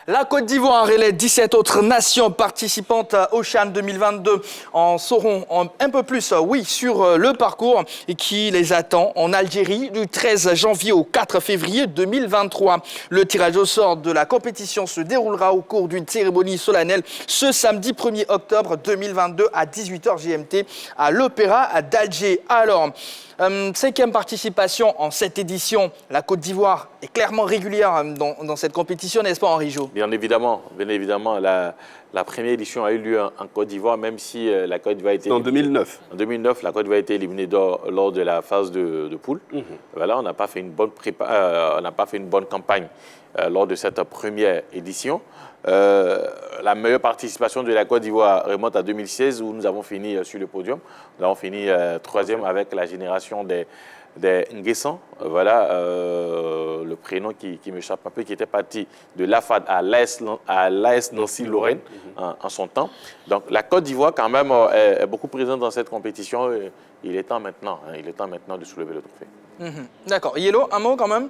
La Côte d'Ivoire et les 17 autres nations participantes au CHAN 2022 en sauront un peu plus, sur le parcours qui les attend en Algérie du 13 janvier au 4 février 2023. Le tirage au sort de la compétition se déroulera au cours d'une cérémonie solennelle ce samedi 1er octobre 2022 à 18h GMT à l'Opéra d'Alger. Alors, 5e participation en cette édition. La Côte d'Ivoire est clairement régulière dans cette compétition, n'est-ce pas, Henri Jo? Bien évidemment. La première édition a eu lieu en Côte d'Ivoire, même si la Côte d'Ivoire a été... En 2009. En 2009, la Côte d'Ivoire a été éliminée lors de la phase de poule. Voilà, on n'a pas fait une bonne campagne lors de cette première édition. La meilleure participation de la Côte d'Ivoire remonte à 2016 où nous avons fini sur le podium. Nous avons fini 3e avec la génération des Nguessan, voilà le prénom qui m'échappe un peu, qui était parti de l'AFAD à l'AS Nancy-Lorraine en son temps. Donc la Côte d'Ivoire quand même est beaucoup présente dans cette compétition. Il est temps maintenant de soulever le trophée. D'accord. Yellow, un mot quand même.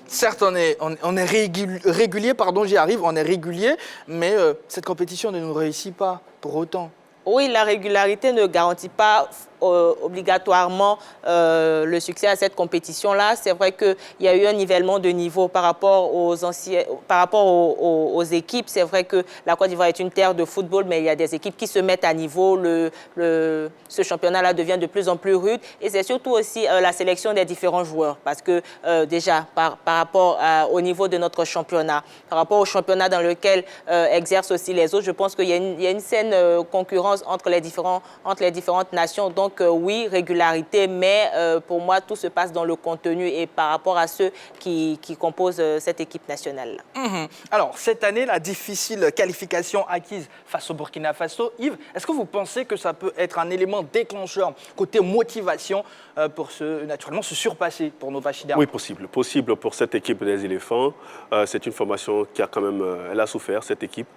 Certes, on est régulier, j'y arrive, on est régulier, mais cette compétition ne nous réussit pas pour autant. Oui, la régularité ne garantit pas obligatoirement le succès à cette compétition-là. C'est vrai qu'il y a eu un nivellement de niveau par rapport aux équipes. C'est vrai que la Côte d'Ivoire est une terre de football, mais il y a des équipes qui se mettent à niveau. Ce championnat-là devient de plus en plus rude. Et c'est surtout aussi la sélection des différents joueurs. Parce que déjà, par rapport au niveau de notre championnat, par rapport au championnat dans lequel exercent aussi les autres, je pense qu'il y a une saine concurrence entre les différentes nations. Donc oui, régularité, mais pour moi, tout se passe dans le contenu et par rapport à ceux qui composent cette équipe nationale. Alors, cette année, la difficile qualification acquise face au Burkina Faso, Yves, est-ce que vous pensez que ça peut être un élément déclencheur côté motivation pour naturellement se surpasser pour nos Pachidars? Oui, possible pour cette équipe des éléphants. C'est une formation qui a quand même, elle a souffert, cette équipe,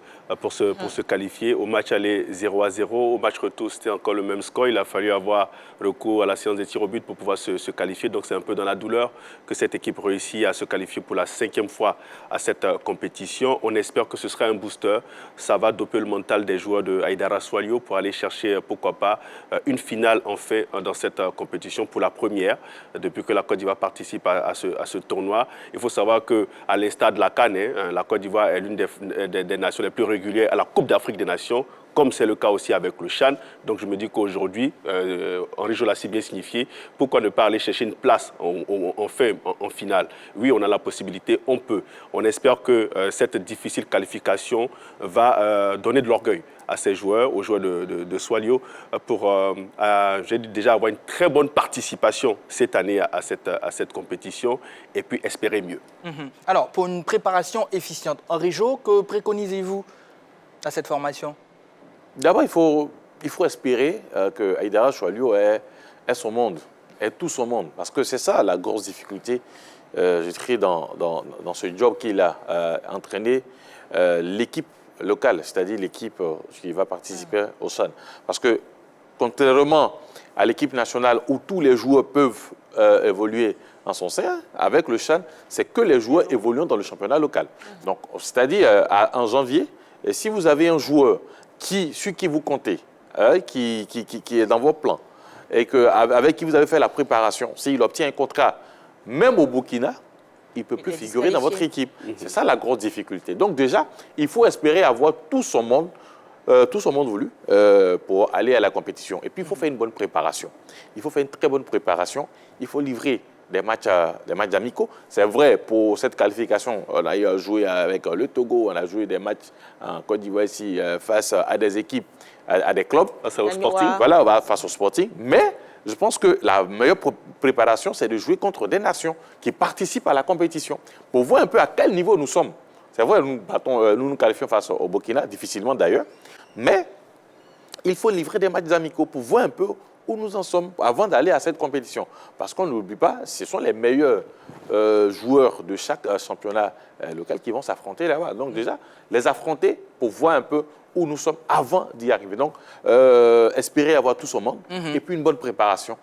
pour se qualifier. Au match aller 0-0, au match retour, c'était encore le même score. Il a fallu avoir recours à la séance des tirs au but pour pouvoir se qualifier. Donc c'est un peu dans la douleur que cette équipe réussit à se qualifier pour la 5e fois à cette compétition. On espère que ce sera un booster. Ça va doper le mental des joueurs de Aïdara Swalio pour aller chercher, pourquoi pas, une finale en fait dans cette compétition pour la première, depuis que la Côte d'Ivoire participe à ce tournoi. Il faut savoir qu'à l'instar de la CAN, la Côte d'Ivoire est l'une des nations les plus régulières à la Coupe d'Afrique des Nations, comme c'est le cas aussi avec le CHAN. Donc je me dis qu'aujourd'hui, Henri Jo l'a si bien signifié, pourquoi ne pas aller chercher une place en finale? Oui, on a la possibilité, on peut. On espère que cette difficile qualification va donner de l'orgueil à ces joueurs, aux joueurs de Swalio, pour j'ai dit déjà avoir une très bonne participation cette année à cette compétition et puis espérer mieux. Alors, pour une préparation efficiente, Henri Jo, que préconisez-vous à cette formation? D'abord, il faut espérer que Aïdara Swalio est son monde, est tout son monde. Parce que c'est ça la grosse difficulté, je dirais, dans ce job qu'il a entraîné l'équipe locale, c'est-à-dire l'équipe qui va participer au CHAN. Parce que, contrairement à l'équipe nationale où tous les joueurs peuvent évoluer en son sein, avec le CHAN, c'est que les joueurs évoluent dans le championnat local. Donc, c'est-à-dire, en janvier, si vous avez un joueur sur qui vous comptez, qui est dans vos plans, et avec qui vous avez fait la préparation, s'il obtient un contrat, même au Burkina, il ne peut plus figurer dans votre équipe. C'est ça la grosse difficulté. Donc déjà, il faut espérer avoir tout son monde voulu pour aller à la compétition. Et puis, il faut faire une bonne préparation. Il faut faire une très bonne préparation. Il faut livrer des matchs amicaux. C'est vrai, pour cette qualification, on a joué avec le Togo, on a joué des matchs en Côte d'Ivoire ici face à des équipes, à des clubs. Face au Sporting. Voilà, face au Sporting. Mais je pense que la meilleure préparation, c'est de jouer contre des nations qui participent à la compétition pour voir un peu à quel niveau nous sommes. C'est vrai, nous qualifions face au Burkina, difficilement d'ailleurs, mais il faut livrer des matchs amicaux pour voir un peu où nous en sommes avant d'aller à cette compétition. Parce qu'on n'oublie pas, ce sont les meilleurs joueurs de chaque championnat local qui vont s'affronter là-bas. Donc déjà, les affronter pour voir un peu où nous sommes avant d'y arriver. Donc, espérer avoir tout son monde et puis une bonne préparation.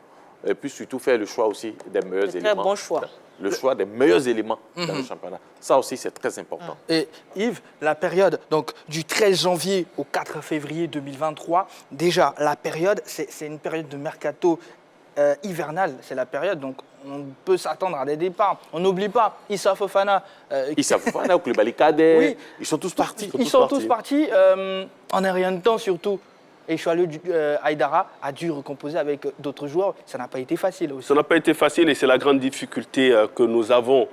Et puis surtout faire le choix aussi des meilleurs éléments. Très bon choix. le choix des meilleurs éléments dans le championnat. Ça aussi, c'est très important. Et Yves, la période donc, du 13 janvier au 4 février 2023, déjà, la période, c'est une période de mercato hivernale. C'est la période, donc on peut s'attendre à des départs. On n'oublie pas Issa Fofana. Issa Fofana, Koulibaly Kadé, Oui. ils sont tous partis. Ils sont tous partis en un rien de temps surtout. Et Choalou Aïdara a dû recomposer avec d'autres joueurs. Ça n'a pas été facile aussi. Ça n'a pas été facile et c'est la grande difficulté que nous avons,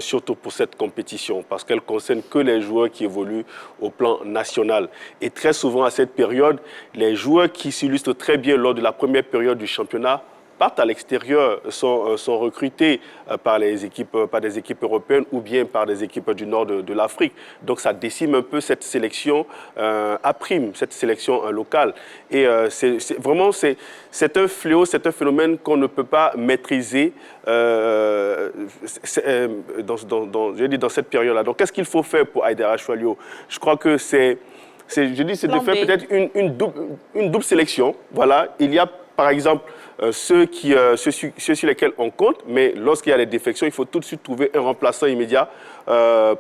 surtout pour cette compétition, parce qu'elle concerne que les joueurs qui évoluent au plan national. Et très souvent à cette période, les joueurs qui s'illustrent très bien lors de la première période du championnat partent à l'extérieur, sont recrutés par des équipes européennes ou bien par des équipes du nord de l'Afrique. Donc ça décime un peu cette sélection à prime, cette sélection locale. Et c'est un fléau, c'est un phénomène qu'on ne peut pas maîtriser dans cette période-là. Donc qu'est-ce qu'il faut faire pour Aïdara Choalou? Je crois que c'est de faire peut-être une double sélection. Voilà, il y a par exemple ceux sur lesquels on compte, mais lorsqu'il y a des défections, il faut tout de suite trouver un remplaçant immédiat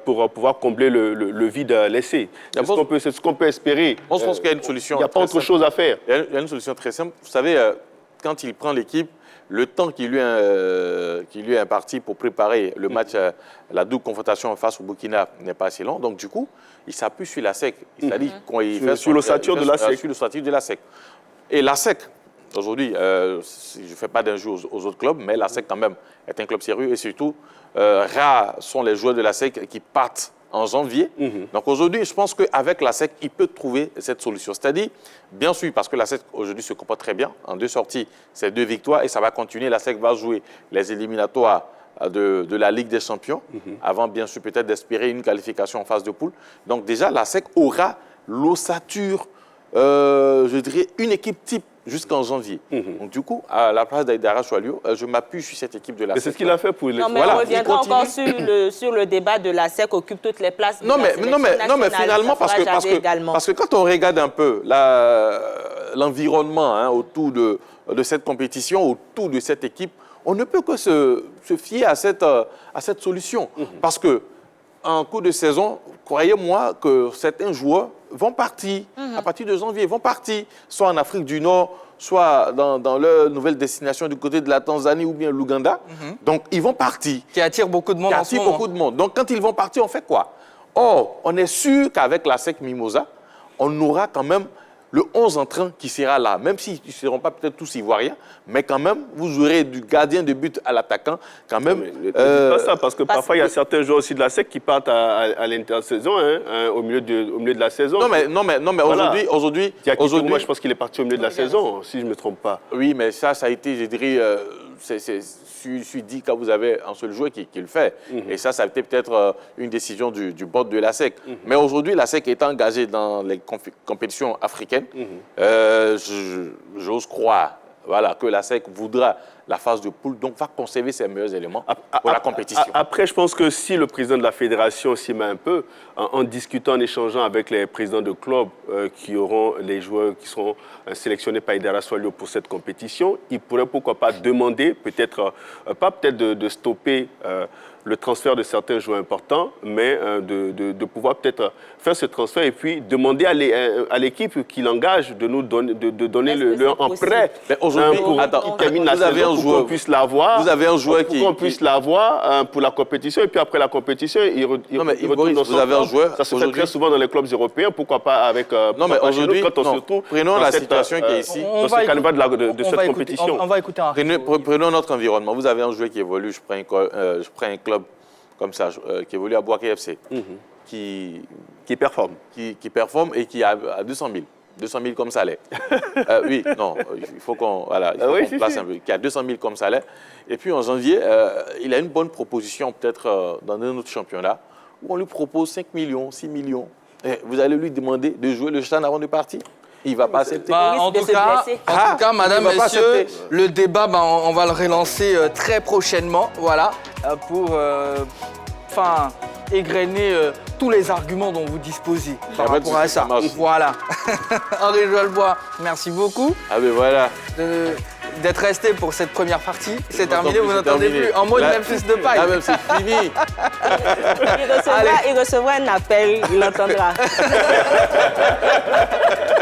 pour pouvoir combler le vide laissé. C'est ce qu'on peut espérer. Moi, je pense qu'il y a une solution. Il n'y a pas autre chose à faire. Il y a une solution très simple. Vous savez, quand il prend l'équipe, le temps qui lui est imparti pour préparer le match, la double confrontation face au Burkina n'est pas assez long. Donc, du coup, il s'appuie sur la SEC. C'est-à-dire sur l'ossature de la SEC. Sur l'ossature de la SEC. Et la SEC, aujourd'hui, je ne fais pas d'injure aux autres clubs, mais la SEC, quand même, est un club sérieux. Et surtout, rares sont les joueurs de la SEC qui partent en janvier. Donc aujourd'hui, je pense qu'avec la SEC, il peut trouver cette solution. C'est-à-dire, bien sûr, parce que la SEC aujourd'hui se comporte très bien. En 2 sorties, c'est 2 victoires et ça va continuer. La SEC va jouer les éliminatoires de la Ligue des Champions, avant bien sûr peut-être d'espérer une qualification en phase de poule. Donc déjà, la SEC aura l'ossature, je dirais, une équipe type jusqu'en janvier. Donc du coup, à la place d'Aïdara Choalou, je m'appuie sur cette équipe de la SEC. C'est ce qu'il a fait pour les... Non, mais on reviendra encore sur le débat de la SEC occupe toutes les places de la sélection nationale. Non, mais finalement, parce que quand on regarde un peu l'environnement autour de cette compétition, autour de cette équipe, on ne peut que se fier à cette solution. Parce que en cours de saison, croyez-moi que certains joueurs vont partir à partir de janvier, vont partir soit en Afrique du Nord, soit dans leur nouvelle destination du côté de la Tanzanie ou bien l'Ouganda. Donc, ils vont partir. Qui attire beaucoup de monde en ce moment. Donc, quand ils vont partir, on fait quoi? Or, on est sûr qu'avec la SEC Mimosa, on aura quand même le 11 entrant qui sera là, même s'ils ne seront pas peut-être tous ivoiriens, mais quand même, vous aurez du gardien de but à l'attaquant, quand même. Ne dites pas ça, parce que parfois, il y a certains joueurs aussi de la SEC qui partent à l'intersaison, au milieu de la saison. Non, mais voilà. Aujourd'hui, moi, je pense qu'il est parti au milieu de la saison, si je ne me trompe pas. Oui, mais ça a été, je dirais, je suis dit quand vous avez un seul joueur qui le fait. Et ça a été peut-être une décision du board de la SEC. Mais aujourd'hui, la SEC est engagée dans les compétitions africaines. J'ose croire que la SEC voudra la phase de poule, donc va conserver ses meilleurs éléments pour la compétition. Après, je pense que si le président de la fédération s'y met un peu, en discutant, en échangeant avec les présidents de clubs qui auront les joueurs qui seront sélectionnés par Aïdara Choalou pour cette compétition, il pourrait pourquoi pas demander, peut-être de stopper le transfert de certains joueurs importants, mais de pouvoir peut-être faire ce transfert et puis demander à l'équipe qui l'engage de nous donner leur en prêt pour qu'il termine la saison, pour qu'on puisse l'avoir. Vous avez un joueur qu'on puisse l'avoir pour la compétition et puis après la compétition, il retourne dans son club. Ça se fait très souvent dans les clubs européens, pourquoi pas avec... Non, mais aujourd'hui, prenons la situation qui est ici. Dans ce canevas de cette compétition. On va écouter un... Prenons notre environnement. Vous avez un joueur qui évolue, je prends un club comme ça, qui évolue à Bouaké FC, qui performe et qui a 200 000. 200 000 comme salaire. Oui, non, il faut qu'on place un peu. Qui a 200 000 comme salaire. Et puis en janvier, il a une bonne proposition peut-être dans un autre championnat où on lui propose 5 millions, 6 millions. Et vous allez lui demander de jouer le CHAN avant de partir. Il ne va pas accepter. En tout cas, madame, messieurs, le débat, on va le relancer très prochainement, voilà, pour égrener tous les arguments dont vous disposez par rapport à ça. Voilà. Henri Joël Bois, merci beaucoup. Ah ben voilà. d'être resté pour cette première partie. C'est n'entend terminé, plus, vous c'est n'entendez terminé. plus. En mode Là- Memphis de paille. Là même, c'est fini. Il recevra un appel, il l'entendra.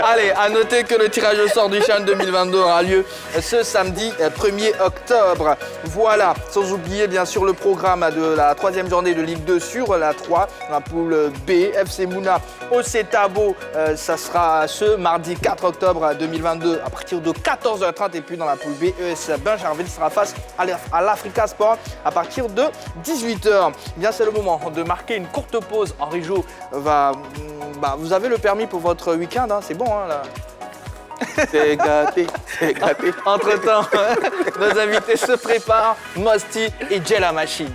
Allez, à noter que le tirage au sort du CHAN 2022 aura lieu ce samedi 1er octobre. Voilà, sans oublier bien sûr le programme de la 3e journée de Ligue 2 sur la 3, la poule B, FC Mouna au Cetabo, ça sera ce mardi 4 octobre 2022 à partir de 14h30 et puis dans la poule B, ES Benjarville sera face à l'Africa Sport à partir de 18h. Bien, c'est le moment de marquer une courte pause. Henri Jo va... vous avez le permis pour votre week-end, hein, c'est bon hein, là. C'est gâté, c'est gâté. Entre-temps, nos invités se préparent, Mosti et Jella Machine.